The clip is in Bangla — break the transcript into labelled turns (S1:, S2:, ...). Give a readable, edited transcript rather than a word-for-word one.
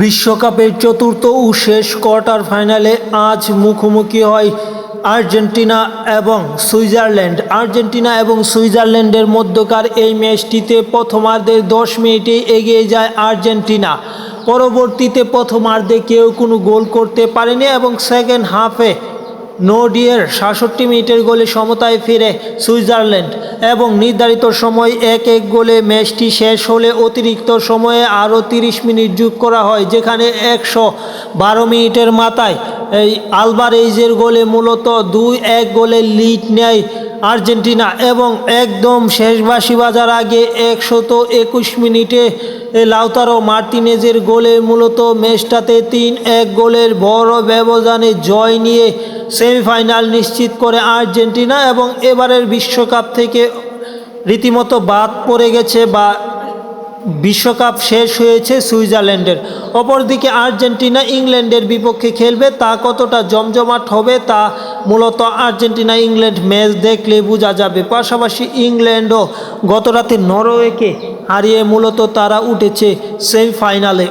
S1: বিশ্বকাপের চতুর্থ ও শেষ কোয়ার্টার ফাইনালে আজ মুখোমুখি হয় আর্জেন্টিনা এবং সুইজারল্যান্ড। আর্জেন্টিনা এবং সুইজারল্যান্ডের মধ্যকার এই ম্যাচটিতে প্রথমার্ধের 10 মিনিটেই এগিয়ে যায় আর্জেন্টিনা। পরবর্তীতে প্রথমার্ধে কেউ কোনো গোল করতে পারেনি এবং সেকেন্ড হাফে নোডিয়ের 67 মিনিটের গোলে সমতায় ফিরে সুইজারল্যান্ড এবং নির্ধারিত সময় 1-1 গোলে ম্যাচটি শেষ হলে অতিরিক্ত সময়ে আরও 30 মিনিট যোগ করা হয়, যেখানে 112 মিনিটের মাথায় এই আলভারেজের গোলে মূলত 2-1 গোলে লিড নেয় আর্জেন্টিনা এবং একদম শেষ বাঁশি বাজার আগে 121 মিনিটে লাউতারো মার্টিনেজের গোলে মূলত ম্যাচটাতে 3-1 গোলের বড় ব্যবধানে জয় নিয়ে সেমিফাইনাল নিশ্চিত করে আর্জেন্টিনা এবং এবারের বিশ্বকাপ থেকে রীতিমতো বাদ পড়ে গেছে বা বিশ্বকাপ শেষ হয়েছে সুইজারল্যান্ডের। অপরদিকে আর্জেন্টিনা ইংল্যান্ডের বিপক্ষে খেলবে, তা কতটা জমজমাট হবে তা মূলত আর্জেন্টিনা ইংল্যান্ড ম্যাচ দেখলে বোঝা যাবে। পাশাপাশি ইংল্যান্ডও গতরাতে নরওয়েকে হারিয়ে মূলত তারা উঠেছে সেমিফাইনালে।